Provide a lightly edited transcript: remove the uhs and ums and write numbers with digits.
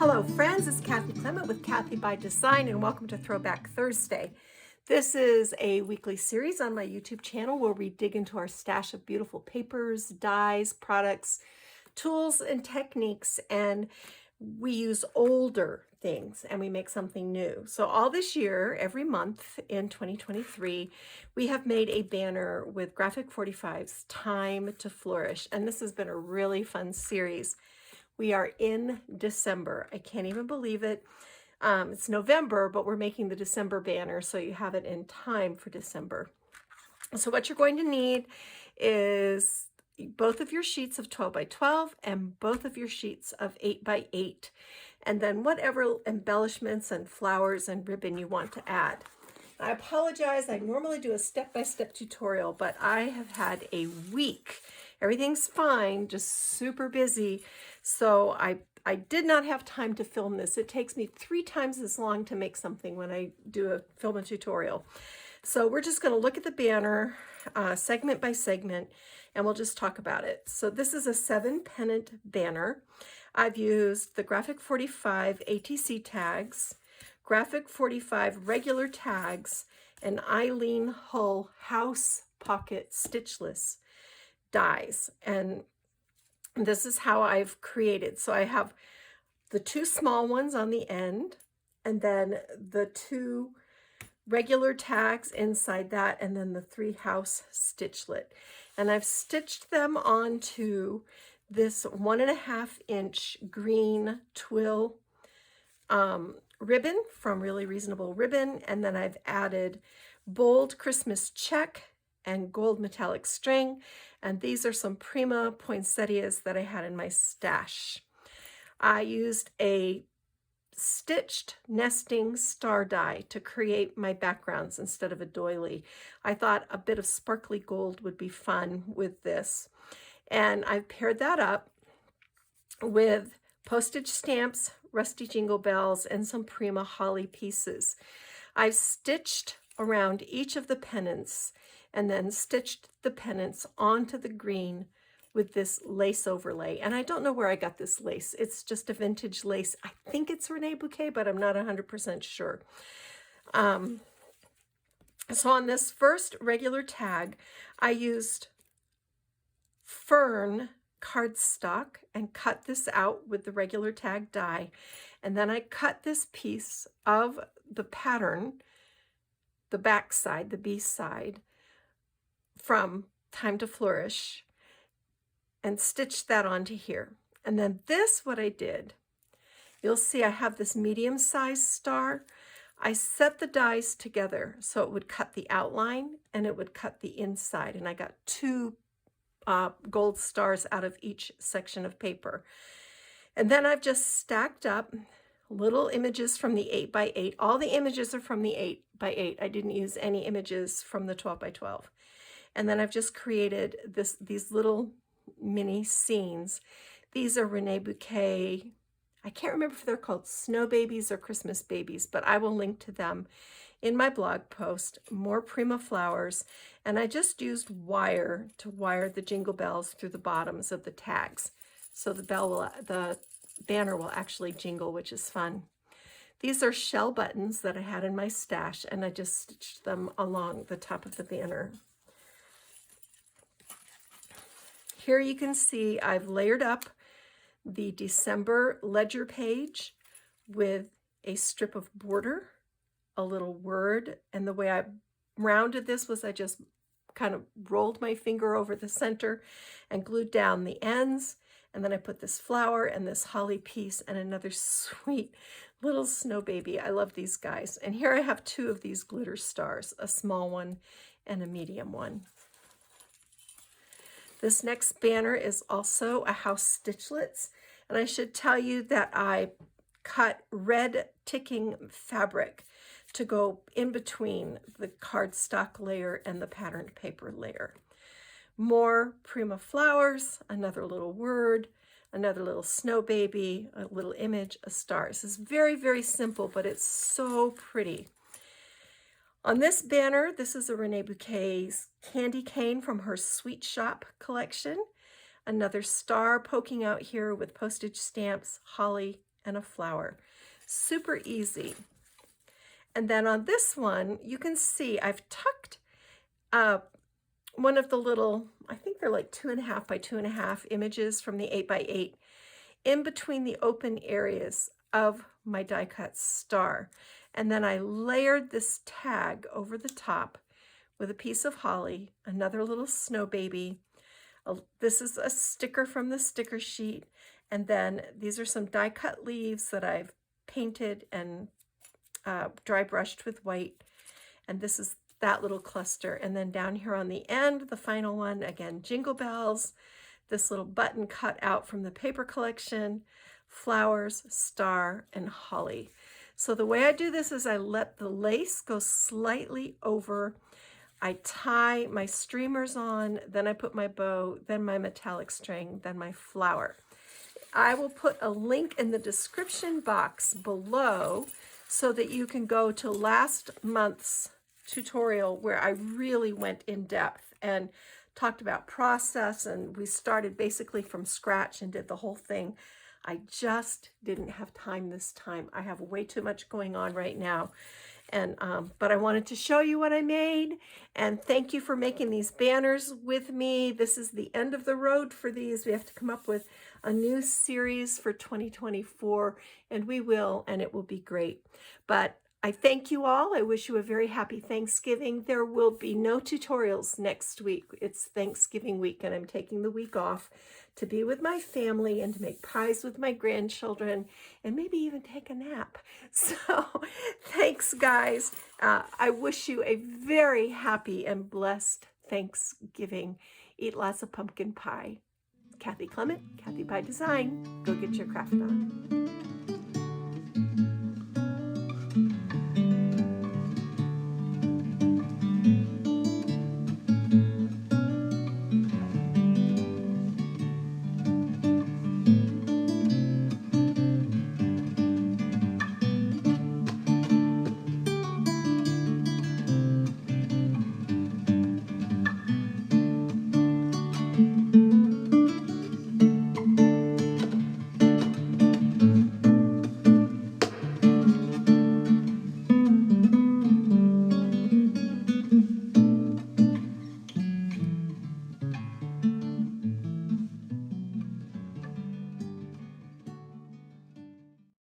Hello friends, it's Kathy Clement with Kathy by Design and welcome to Throwback Thursday. This is a weekly series on my YouTube channel where we dig into our stash of beautiful papers, dyes, products, tools, and techniques, and we use older things and we make something new. So all this year, every month in 2023, we have made a banner with Graphic 45's Time to Flourish, and this has been a really fun series. We are in December. I can't even believe it. It's November, but we're making the December banner, so you have it in time for December. So what you're going to need is both of your sheets of 12 by 12 and both of your sheets of 8 by 8, and then whatever embellishments and flowers and ribbon you want to add. I apologize, I normally do a step-by-step tutorial, but I have had a week. Everything's fine, just super busy. So I did not have time to film this. It takes me 3 times as long to make something when I film a tutorial. So we're just going to look at the banner segment by segment, and we'll just talk about it. So this is a 7 pennant banner. I've used the Graphic 45 ATC tags, Graphic 45 regular tags, and Eileen Hull House Pocket Stitchless dies. And this is how I've created. So I have the 2 small ones on the end, and then the 2 regular tags inside that, and then the 3 house stitchlet. And I've stitched them onto this 1.5 inch green twill ribbon from Really Reasonable Ribbon, and then I've added bold Christmas check and gold metallic string, and these are some Prima poinsettias that I had in my stash. I used a stitched nesting star die to create my backgrounds instead of a doily. I thought a bit of sparkly gold would be fun with this, and I've paired that up with postage stamps, rusty jingle bells, and some Prima holly pieces. I've stitched around each of the pennants and then stitched the pennants onto the green with this lace overlay. And I don't know where I got this lace. It's just a vintage lace. I think it's Rene Bouquet, but I'm not 100% sure. So on this first regular tag, I used fern cardstock and cut this out with the regular tag die. And then I cut this piece of the pattern, the back side, the B side, from Time to Flourish, and stitched that onto here. And then this, what I did, you'll see I have this medium-sized star. I set the dies together so it would cut the outline and it would cut the inside. And I got 2 gold stars out of each section of paper. And then I've just stacked up little images from the 8 by 8. All the images are from the 8 by 8. I didn't use any images from the 12 by 12. And then I've just created these little mini scenes. These are Rene Bouquet. I can't remember if they're called snow babies or Christmas babies, but I will link to them in my blog post. More Prima flowers, and I just used wire to wire the jingle bells through the bottoms of the tags, so the banner will actually jingle, which is fun. These are shell buttons that I had in my stash, and I just stitched them along the top of the banner. Here you can see I've layered up the December ledger page with a strip of border, a little word, and the way I rounded this was I just kind of rolled my finger over the center and glued down the ends, and then I put this flower and this holly piece and another sweet little snow baby. I love these guys. And here I have 2 of these glitter stars, a small one and a medium one. This next banner is also a house stitchlets, and I should tell you that I cut red ticking fabric to go in between the cardstock layer and the patterned paper layer. More Prima flowers, another little word, another little snow baby, a little image, a star. This is very, very simple, but it's so pretty. On this banner, this is a Rene Bouquet's candy cane from her Sweet Shop collection. Another star poking out here with postage stamps, holly, and a flower. Super easy. And then on this one, you can see I've tucked one of the little, I think they're like 2.5 by 2.5 images from the 8 by 8 in between the open areas of my die cut star. And then I layered this tag over the top with a piece of holly, another little snow baby. This is a sticker from the sticker sheet. And then these are some die cut leaves that I've painted and dry brushed with white. And this is that little cluster. And then down here on the end, the final one, again, jingle bells, this little button cut out from the paper collection, flowers, star, and holly. So the way I do this is I let the lace go slightly over. I tie my streamers on, then I put my bow, then my metallic string, then my flower. I will put a link in the description box below so that you can go to last month's tutorial where I really went in depth and talked about process, and we started basically from scratch and did the whole thing. I just didn't have time this time. I have way too much going on right now. And but I wanted to show you what I made, and thank you for making these banners with me. This is the end of the road for these. We have to come up with a new series for 2024, and we will, and it will be great. But I thank you all. I wish you a very happy Thanksgiving. There will be no tutorials next week. It's Thanksgiving week, and I'm taking the week off to be with my family and to make pies with my grandchildren and maybe even take a nap. So thanks, guys. I wish you a very happy and blessed Thanksgiving. Eat lots of pumpkin pie. Kathy Clement, Kathy by Design. Go get your craft on.